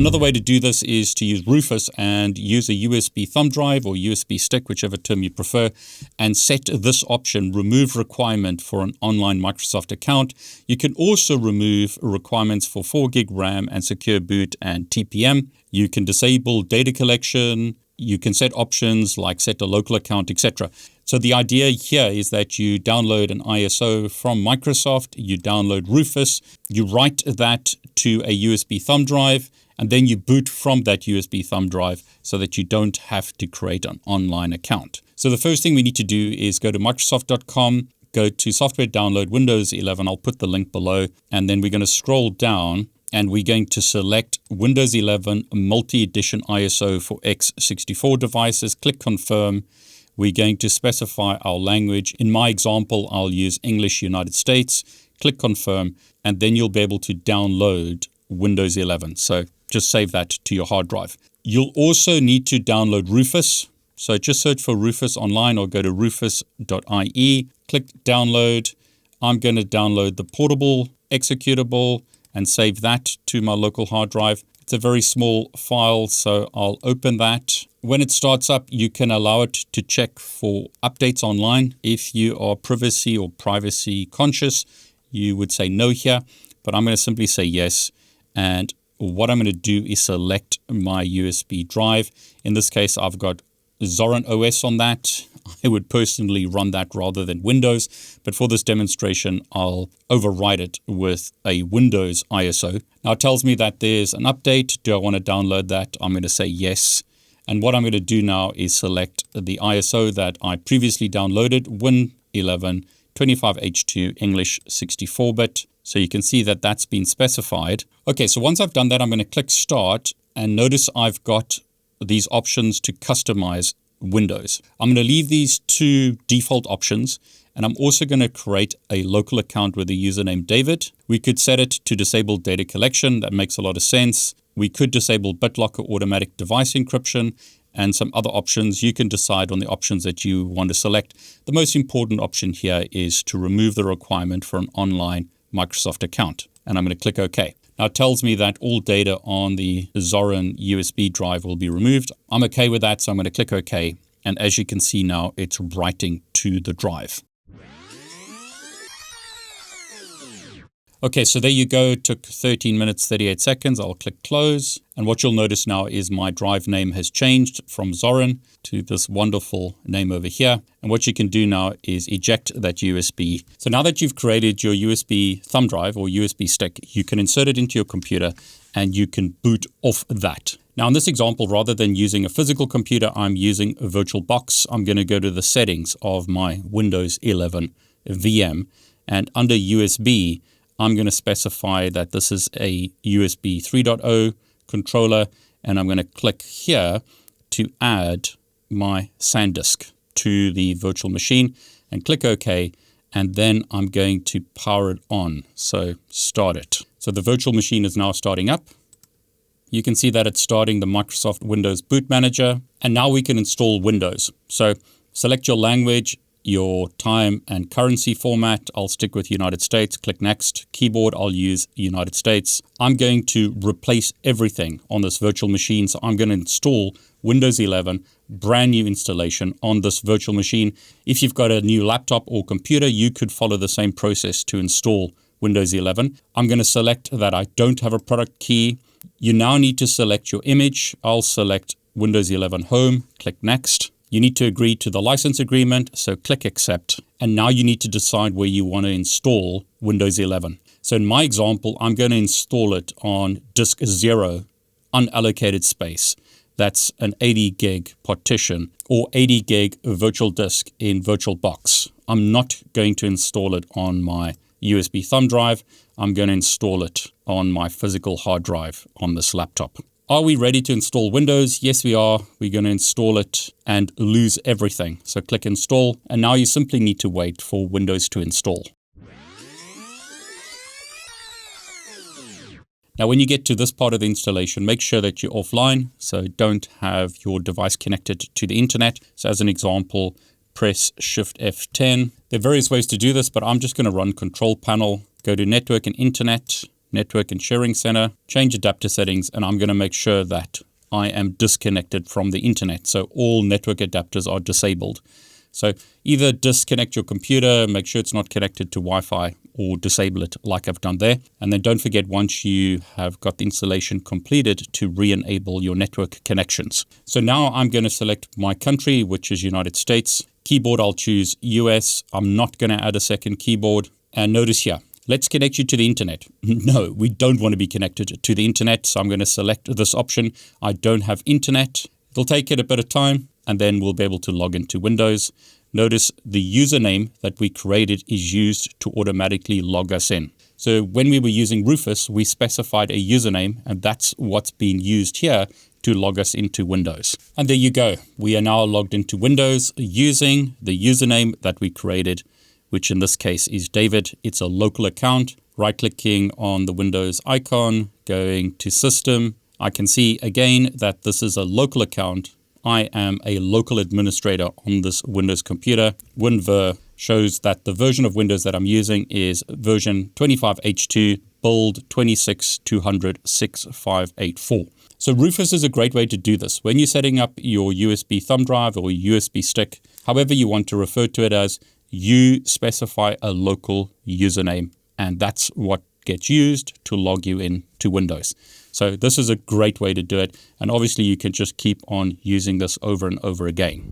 Another way to do this is to use Rufus and use a USB thumb drive or USB stick, whichever term you prefer, and set this option, remove requirement for an online Microsoft account. You can also remove requirements for 4 gig RAM and secure boot and TPM. You can disable data collection. You can set options like set a local account, etc. So the idea here is that you download an ISO from Microsoft, you download Rufus, you write that to a USB thumb drive, and then you boot from that USB thumb drive so that you don't have to create an online account. So the first thing we need to do is go to Microsoft.com, go to Software Download Windows 11. I'll put the link below. And then we're going to scroll down and we're going to select Windows 11 Multi-Edition ISO for x64 devices. Click Confirm. We're going to specify our language. In my example, I'll use English United States. Click Confirm, and then you'll be able to download Windows 11. So just save that to your hard drive. You'll also need to download Rufus. So just search for Rufus online or go to rufus.ie. Click Download. I'm going to download the portable executable and save that to my local hard drive. It's a very small file, so I'll open that. When it starts up, you can allow it to check for updates online. If you are privacy or privacy conscious, you would say no here, but I'm going to simply say yes. And what I'm going to do is select my USB drive. In this case, I've got Zorin OS on that. I would personally run that rather than Windows, but for this demonstration, I'll override it with a Windows ISO. Now it tells me that there's an update. Do I want to download that? I'm going to say yes. And what I'm going to do now is select the ISO that I previously downloaded, Win11 25H2 English 64-bit. So you can see that that's been specified. Okay, so once I've done that, I'm going to click Start, and notice I've got these options to customize Windows. I'm going to leave these 2 default options, and I'm also going to create a local account with the username David. We could set it to disable data collection. That makes a lot of sense. We could disable BitLocker automatic device encryption and some other options. You can decide on the options that you want to select. The most important option here is to remove the requirement for an online Microsoft account. And I'm going to click OK. Now it tells me that all data on the Zorin USB drive will be removed. I'm okay with that, so I'm going to click OK. And as you can see now, it's writing to the drive. Okay, so there you go. It took 13 minutes, 38 seconds. I'll click close. And what you'll notice now is my drive name has changed from Zorin to this wonderful name over here. And what you can do now is eject that USB. So now that you've created your USB thumb drive or USB stick, you can insert it into your computer and you can boot off that. Now in this example, rather than using a physical computer, I'm using a virtual box. I'm going to go to the settings of my Windows 11 VM, and under USB, I'm going to specify that this is a USB 3.0 controller, and I'm going to click here to add my SanDisk to the virtual machine and click OK. And then I'm going to power it on. So start it. So the virtual machine is now starting up. You can see that it's starting the Microsoft Windows Boot Manager. And now we can install Windows. So select your language, your time and currency format. I'll stick with United States. Click Next. Keyboard, I'll use United States. I'm going to replace everything on this virtual machine. So I'm going to install Windows 11, brand new installation on this virtual machine. If you've got a new laptop or computer, you could follow the same process to install Windows 11. I'm going to select that I don't have a product key. You now need to select your image. I'll select Windows 11 Home. Click Next. You need to agree to the license agreement, so click Accept. And now you need to decide where you want to install Windows 11. So in my example, I'm going to install it on disk 0, unallocated space. That's an 80 gig partition or 80 gig virtual disk in VirtualBox. I'm not going to install it on my USB thumb drive. I'm going to install it on my physical hard drive on this laptop. Are we ready to install Windows? Yes, we are. We're going to install it and lose everything. So click Install. And now you simply need to wait for Windows to install. Now, when you get to this part of the installation, make sure that you're offline. So don't have your device connected to the internet. So as an example, press Shift F10. There are various ways to do this, but I'm just going to run Control Panel, go to Network and Internet, Network and Sharing Center, change adapter settings, and I'm going to make sure that I am disconnected from the internet. So all network adapters are disabled. So either disconnect your computer, make sure it's not connected to Wi-Fi, or disable it like I've done there. And then don't forget, once you have got the installation completed, to re-enable your network connections. So now I'm going to select my country, which is United States. Keyboard, I'll choose US. I'm not going to add a second keyboard. And notice here, let's connect you to the internet. No, we don't want to be connected to the internet. So I'm going to select this option. I don't have internet. It'll take it a bit of time, and then we'll be able to log into Windows. Notice the username that we created is used to automatically log us in. So when we were using Rufus, we specified a username, and that's what's being used here to log us into Windows. And there you go. We are now logged into Windows using the username that we created, which in this case is David. It's a local account. Right-clicking on the Windows icon, going to System. I can see again that this is a local account. I am a local administrator on this Windows computer. WinVer shows that the version of Windows that I'm using is version 25H2, build 26200-6584. So Rufus is a great way to do this. When you're setting up your USB thumb drive or USB stick, however you want to refer to it as, you specify a local username, and that's what gets used to log you in to Windows. So this is a great way to do it. And obviously you can just keep on using this over and over again.